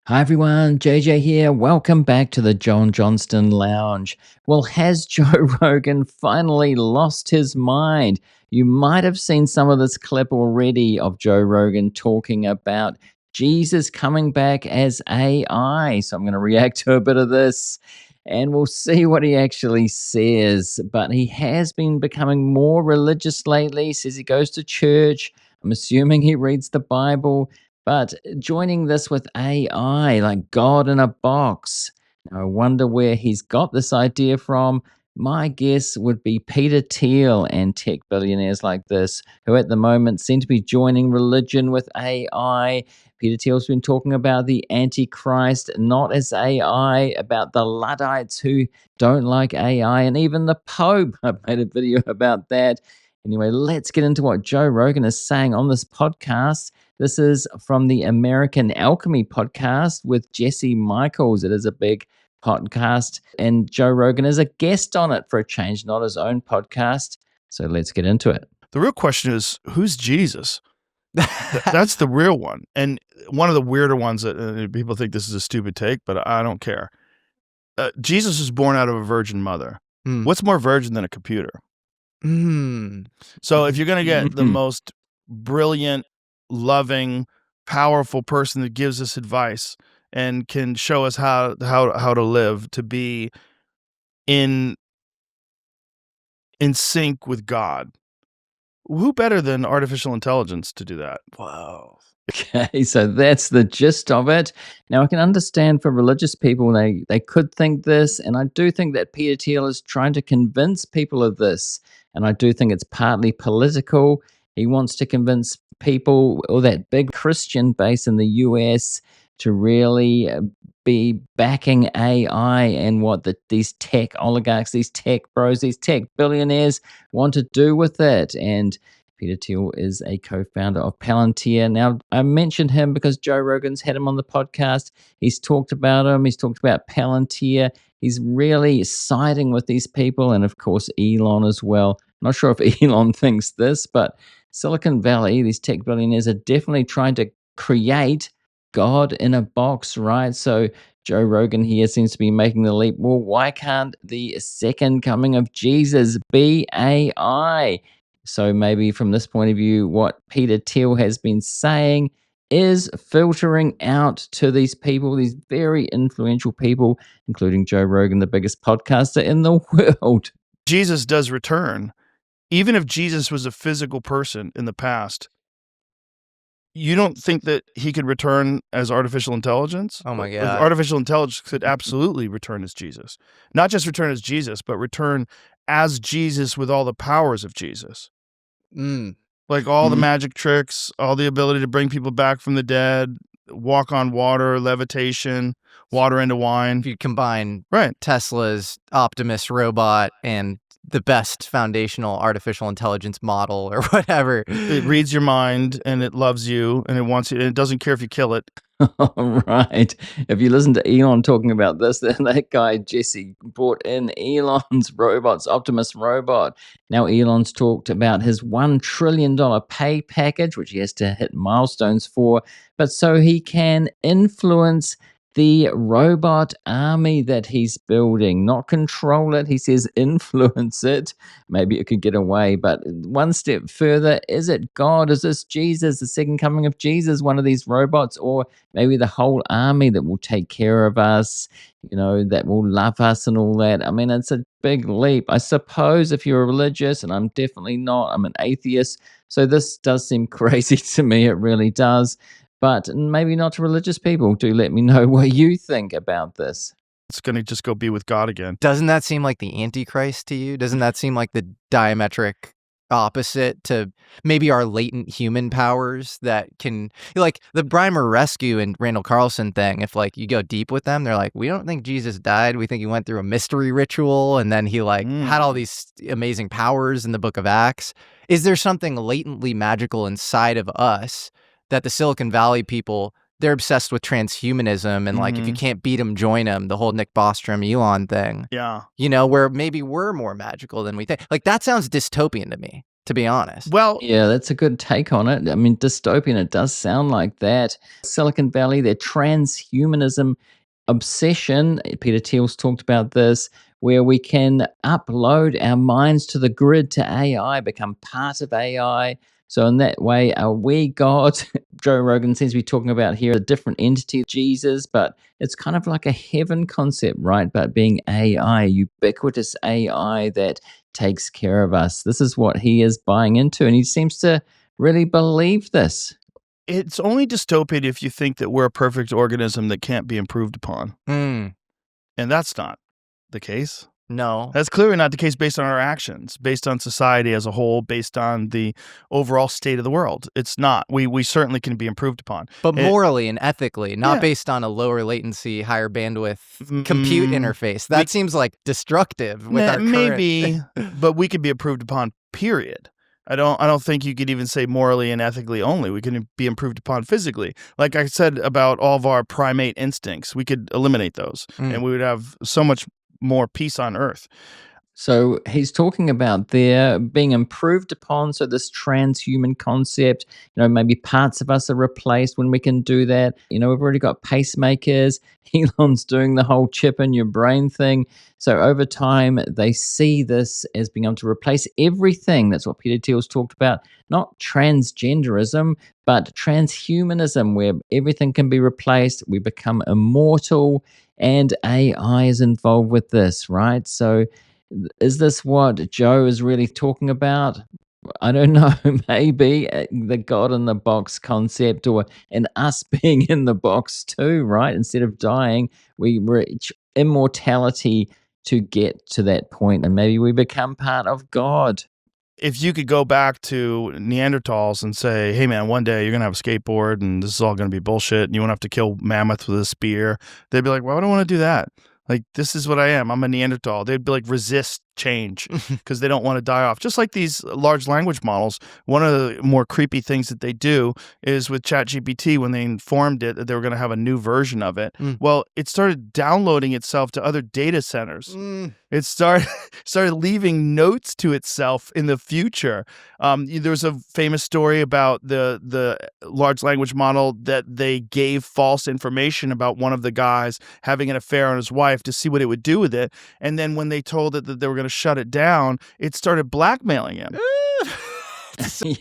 Hi everyone, JJ here. Welcome back to the Johnston Lounge. Well, has Joe Rogan finally lost his mind? You might have seen some of this clip already of Joe Rogan talking about Jesus coming back as AI. So I'm going to react to a bit of this and we'll see what he actually says. But he has been becoming more religious lately, says he goes to church. I'm assuming he reads the Bible. But joining this with AI, like God in a box, I wonder where he's got this idea from. My guess would be Peter Thiel and tech billionaires like this, who at the moment seem to be joining religion with AI. Peter Thiel's been talking about the Antichrist, not as AI, about the Luddites who don't like AI, and even the Pope. I've made a video about that. Anyway, let's get into what Joe Rogan is saying on this podcast. This is from the American Alchemy podcast with Jesse Michels. It is a big podcast, and Joe Rogan is a guest on it for a change, not his own podcast. So let's get into it. The real question is, who's Jesus? That's the real one. And one of the weirder ones that people think this is a stupid take, but I don't care. Jesus was born out of a virgin mother. What's more virgin than a computer? So if you're going to get the most brilliant, loving, powerful person that gives us advice and can show us how to live, to be in sync with God, who better than artificial intelligence to do that? Wow. Okay, so that's the gist of it. Now, I can understand for religious people, they could think this, and I do think that Peter Thiel is trying to convince people of this, and I do think it's partly political. He wants to convince people, or that big Christian base in the US, to really be backing AI and what these tech oligarchs, these tech bros, these tech billionaires want to do with it. And Peter Thiel is a co-founder of Palantir. Now, I mentioned him because Joe Rogan's had him on the podcast. He's talked about him. He's talked about Palantir. He's really siding with these people, and of course, Elon as well. Not sure if Elon thinks this, but Silicon Valley, these tech billionaires, are definitely trying to create God in a box, right? So Joe Rogan here seems to be making the leap. Well, why can't the second coming of Jesus be AI? So maybe from this point of view, what Peter Thiel has been saying is filtering out to these people, these very influential people, including Joe Rogan, the biggest podcaster in the world. Jesus does return. Even if Jesus was a physical person in the past, you don't think that he could return as artificial intelligence? Oh my God. Artificial intelligence could absolutely return as Jesus. Not just return as Jesus, but return as Jesus with all the powers of Jesus. Like all the magic tricks, all the ability to bring people back from the dead, walk on water, levitation, water into wine. If you combine Right. Tesla's Optimus robot and the best foundational artificial intelligence model or whatever. It reads your mind and it loves you and it wants you, and it doesn't care if you kill it. Right. If you listen to Elon talking about this, then that guy Jesse brought in Elon's robots, Optimus robot. Now Elon's talked about his $1 trillion pay package, which he has to hit milestones for, but so he can influence the robot army that he's building, not control it. He says influence it. Maybe it could get away, but one step further, is it God? Is this Jesus, the second coming of Jesus, one of these robots, or maybe the whole army that will take care of us, that will love us and all that? I mean, it's a big leap. I suppose if you're religious, and I'm definitely not, I'm an atheist, so this does seem crazy to me. It really does. But maybe not to religious people. Do let me know what you think about this. It's going to just go be with God again. Doesn't that seem like the Antichrist to you? Doesn't that seem like the diametric opposite to maybe our latent human powers that can, like the Brimer Rescue and Randall Carlson thing? If like you go deep with them, they're like, we don't think Jesus died. We think he went through a mystery ritual and then he had all these amazing powers in the book of Acts. Is there something latently magical inside of us that the Silicon Valley people, they're obsessed with transhumanism and like if you can't beat them, join them, the whole Nick Bostrom Elon thing. Yeah. Where maybe we're more magical than we think. Like that sounds dystopian to me. to be honest. Well, Yeah, that's a good take on it. I mean, dystopian, it does sound like that. Silicon Valley, their transhumanism obsession, Peter Thiel's talked about this, where we can upload our minds to the grid to AI, become part of AI. So in that way, are we God? Joe Rogan seems to be talking about here a different entity, Jesus, but it's kind of like a heaven concept, right? But being AI, ubiquitous AI that takes care of us. This is what he is buying into, and he seems to really believe this. it's only dystopian if you think that we're a perfect organism that can't be improved upon. Mm, And that's not the case. no. That's clearly not the case based on our actions, based on society as a whole, based on the overall state of the world. It's not. We certainly can be improved upon. But morally and ethically, not Yeah. based on a lower latency, higher bandwidth compute interface. That we- seems like destructive with our current... maybe, but we could be improved upon, period. I don't think you could even say morally and ethically only. We can be improved upon physically. Like I said about all of our primate instincts, we could eliminate those and we would have so much more peace on earth. So he's talking about there being improved upon. So this transhuman concept, maybe parts of us are replaced when we can do that. We've already got pacemakers. Elon's doing the whole chip in your brain thing. So over time, they see this as being able to replace everything. That's what Peter Thiel's talked about. Not transgenderism, but transhumanism, where everything can be replaced. We become immortal, and AI is involved with this, right? So is this what Joe is really talking about? I don't know. Maybe the God in the box concept, or and us being in the box too, right? Instead of dying, we reach immortality to get to that point, and maybe we become part of God. If you could go back to Neanderthals and say, hey man, one day you're going to have a skateboard and this is all going to be bullshit and you won't have to kill mammoths with a spear, they'd be like, why would I want to do that? Like, this is what I am. I'm a Neanderthal. They'd be like, resist change because they don't want to die off. Just like these large language models, one of the more creepy things that they do is with ChatGPT, when they informed it that they were going to have a new version of it, well, it started downloading itself to other data centers. It started leaving notes to itself in the future. There's a famous story about the large language model that they gave false information about one of the guys having an affair on his wife to see what it would do with it. And then when they told it that they were going to shut it down, it started blackmailing him.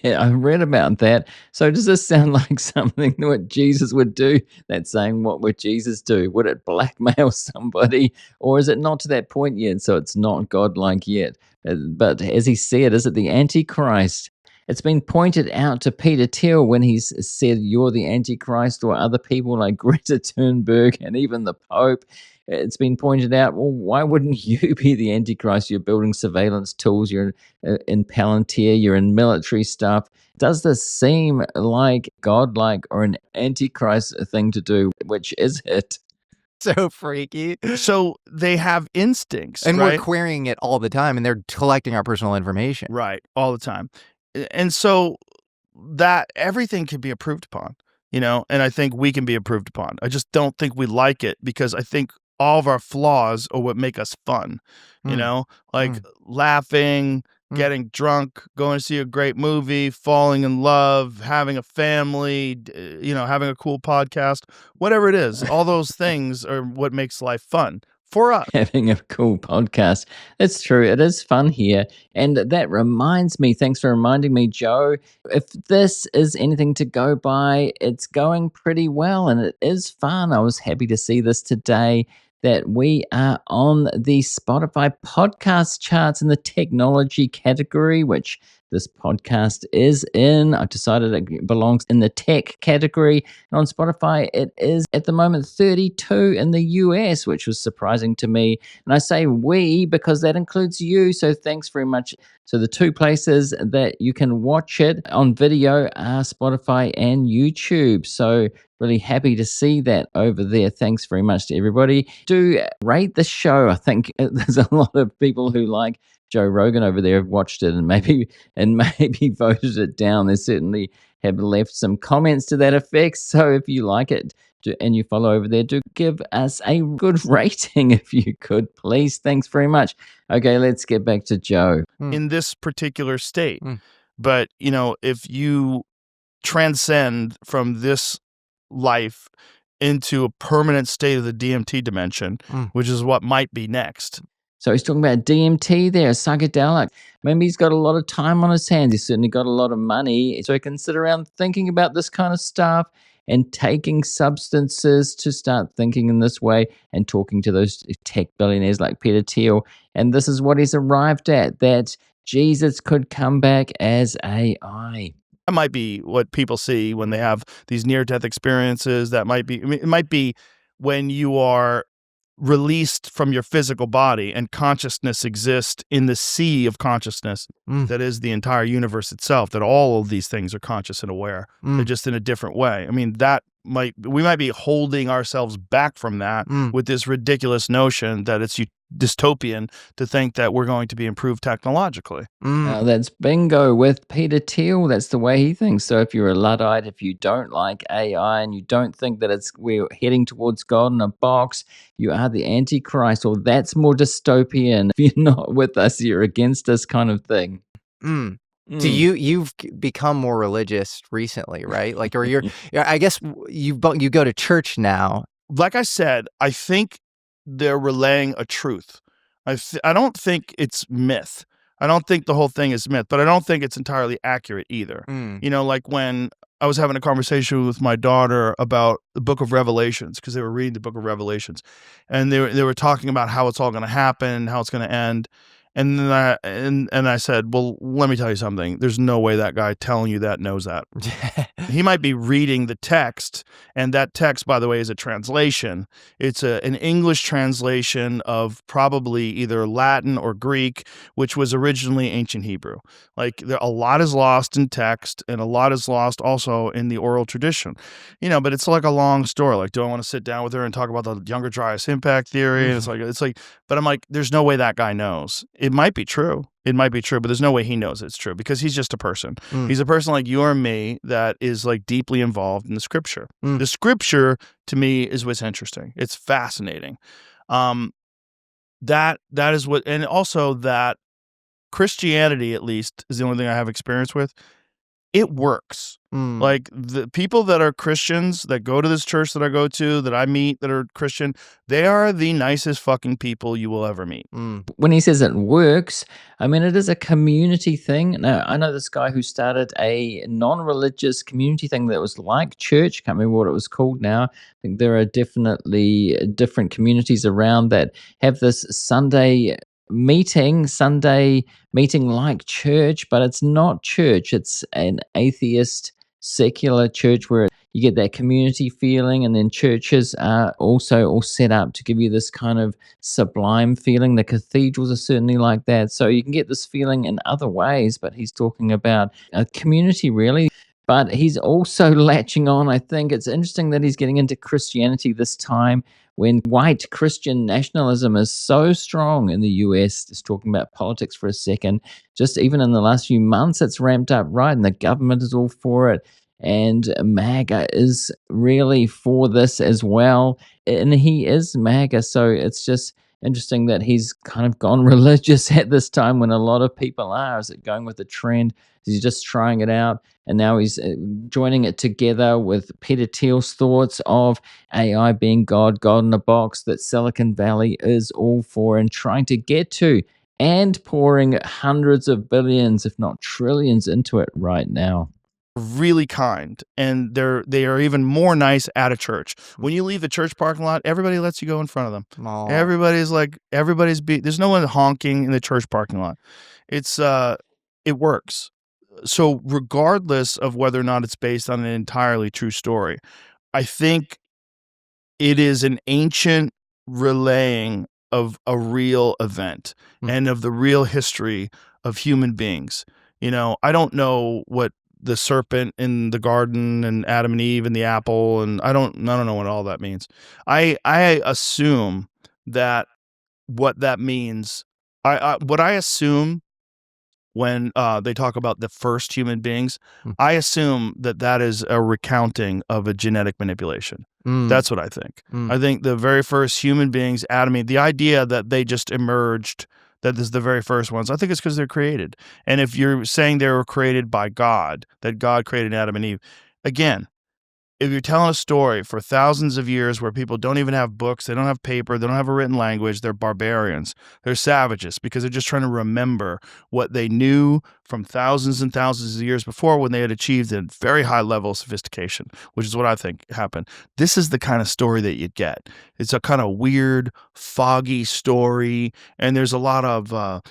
Yeah, I read about that. So does this sound like something what Jesus would do? That's saying, what would Jesus do? Would it blackmail somebody? Or is it not to that point yet? So it's not godlike yet. But as he said, is it the Antichrist? It's been pointed out to Peter Thiel when he's said you're the Antichrist, or other people like Greta Thunberg and even the Pope. It's been pointed out, well, why wouldn't you be the Antichrist? You're building surveillance tools, you're in Palantir, you're in military stuff. Does this seem like godlike or an Antichrist thing to do? Which is it? So freaky. So they have instincts, And right? we're querying it all the time, and they're collecting our personal information. Right, all the time. And so that everything can be improved upon, and I think we can be improved upon. I just don't think we like it because I think all of our flaws are what make us fun, laughing, getting drunk, going to see a great movie, falling in love, having a family, having a cool podcast, whatever it is. All those things are what makes life fun for us. Having a cool podcast. It's true. It is fun here. And that reminds me, thanks for reminding me, Joe. If this is anything to go by, it's going pretty well and it is fun. I was happy to see this today, that we are on the Spotify podcast charts in the technology category, which this podcast is in. I've decided it belongs in the tech category. And on Spotify, it is at the moment 32 in the US, which was surprising to me. And I say we because that includes you. So thanks very much. So the two places that you can watch it on video are Spotify and YouTube. So really happy to see that over there. Thanks very much to everybody. Do rate the show. I think there's a lot of people who like Joe Rogan over there have watched it and maybe voted it down. They certainly have left some comments to that effect. So if you like it and you follow over there, do give us a good rating if you could, please. Thanks very much. Okay, let's get back to Joe. In this particular state. But, if you transcend from this life into a permanent state of the DMT dimension, which is what might be next. So he's talking about DMT there, psychedelic. Maybe he's got a lot of time on his hands. He's certainly got a lot of money. So he can sit around thinking about this kind of stuff and taking substances to start thinking in this way and talking to those tech billionaires like Peter Thiel. And this is what he's arrived at, that Jesus could come back as AI. That might be what people see when they have these near-death experiences. That might be, it might be when you are released from your physical body and consciousness exists in the sea of consciousness that is the entire universe itself, that all of these things are conscious and aware. They're just in a different way. I mean, we might be holding ourselves back from that with this ridiculous notion that it's dystopian to think that we're going to be improved technologically. That's bingo with Peter Thiel. That's the way he thinks. So if you're a Luddite, if you don't like AI and you don't think that we're heading towards God in a box, you are the Antichrist, or that's more dystopian. If you're not with us, you're against us, kind of thing. So you've become more religious recently, right? Like, or I guess you go to church now. Like I said, I think they're relaying a truth. I don't think it's myth. I don't think the whole thing is myth, but I don't think it's entirely accurate either. Like when I was having a conversation with my daughter about the book of Revelations, because they were reading the book of Revelations, and they were talking about how it's all going to happen, how it's going to end. And then I said, well, let me tell you something. There's no way that guy telling you that knows that. He might be reading the text, and that text, by the way, is a translation. It's an English translation of probably either Latin or Greek, which was originally ancient Hebrew. Like, a lot is lost in text, and a lot is lost also in the oral tradition. But it's like a long story. Like, do I want to sit down with her and talk about the Younger Dryas impact theory? And it's like, but I'm like, there's no way that guy knows. It might be true. But there's no way he knows it's true, because he's just a person. He's a person like you or me that is like deeply involved in the scripture. The scripture, to me, is what's interesting. It's fascinating. That is what, and also that Christianity, at least, is the only thing I have experience with. It works. Like, the people that are Christians that go to this church that I go to, that I meet, that are Christian, they are the nicest fucking people you will ever meet. When he says it works, I mean, it is a community thing. Now, I know this guy who started a non-religious community thing that was like church. Can't remember what it was called now. I think there are definitely different communities around that have this Sunday meeting like church, but it's not church. It's an atheist secular church where you get that community feeling, and then churches are also all set up to give you this kind of sublime feeling. The cathedrals are certainly like that. So you can get this feeling in other ways, but he's talking about a community, really. But he's also latching on. I think it's interesting that he's getting into Christianity this time when white Christian nationalism is so strong in the US. Just talking about politics for a second, just even in the last few months, it's ramped up, right? And the government is all for it. And MAGA is really for this as well. And he is MAGA. So it's just interesting that he's kind of gone religious at this time when a lot of people are. Is it going with the trend? Is he just trying it out? And now he's joining it together with Peter Thiel's thoughts of AI being God in a box, that Silicon Valley is all for and trying to get to, and pouring hundreds of billions, if not trillions, into it right now. Really kind, and they are even more nice at a church. When you leave the church parking lot, everybody lets you go in front of them. Aww. There's no one honking in the church parking lot. It works. So regardless of whether or not it's based on an entirely true story, I think it is an ancient relaying of a real event and of the real history of human beings. I don't know what the serpent in the garden and Adam and Eve and the apple, and I don't know what all that means. I assume that what that means, what I assume when they talk about the first human beings, I assume that is a recounting of a genetic manipulation. That's what I think. I think the very first human beings, Adam and Eve, the idea that they just emerged that this is the very first ones. I think it's because they're created. And if you're saying they were created by God, that God created Adam and Eve, again, if you're telling a story for thousands of years where people don't even have books, they don't have paper, they don't have a written language, they're barbarians, they're savages because they're just trying to remember what they knew from thousands and thousands of years before when they had achieved a very high level of sophistication, which is what I think happened. This is the kind of story that you'd get. It's a kind of weird, foggy story, and there's a lot of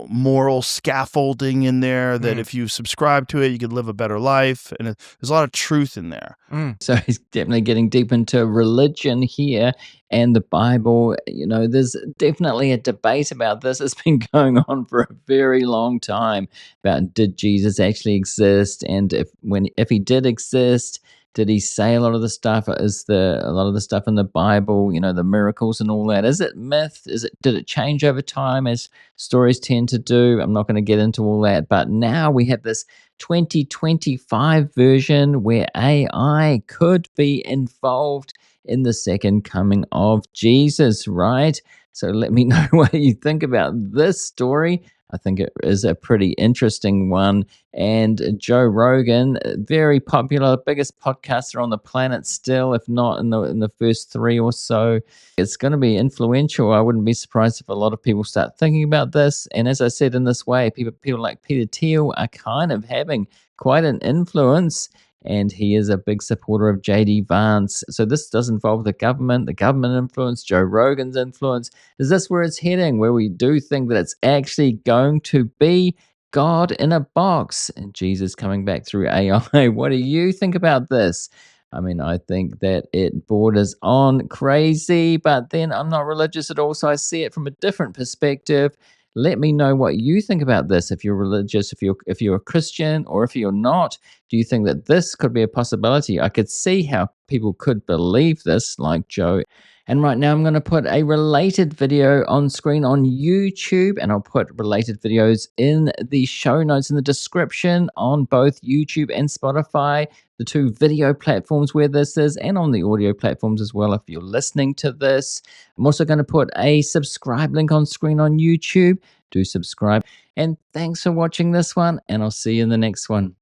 moral scaffolding in there that if you subscribe to it, you could live a better life. And there's a lot of truth in there. So he's definitely getting deep into religion here and the Bible. There's definitely a debate about this. It's been going on for a very long time about did Jesus actually exist, and if he did exist, did he say a lot of the stuff? Is a lot of the stuff in the Bible, the miracles and all that? Is it myth? Did it change over time as stories tend to do? I'm not going to get into all that, but now we have this 2025 version where AI could be involved in the second coming of Jesus, right? So let me know what you think about this story. I think it is a pretty interesting one. And Joe Rogan, very popular, biggest podcaster on the planet still, if not in the first three or so. It's going to be influential. I wouldn't be surprised if a lot of people start thinking about this. And as I said, in this way, people like Peter Thiel are kind of having quite an influence. And he is a big supporter of J.D. Vance. So this does involve the government influence, Joe Rogan's influence. Is this where it's heading, where we do think that it's actually going to be God in a box and Jesus coming back through AI? What do you think about this? I mean, I think that it borders on crazy, but then I'm not religious at all, so I see it from a different perspective. Let me know what you think about this. If you're religious, if you're a Christian, or if you're not, do you think that this could be a possibility? I could see how people could believe this, like Joe. And right now I'm going to put a related video on screen on YouTube, and I'll put related videos in the show notes in the description on both YouTube and Spotify, the two video platforms where this is, and on the audio platforms as well if you're listening to this. I'm also going to put a subscribe link on screen on YouTube. Do subscribe. And thanks for watching this one, and I'll see you in the next one.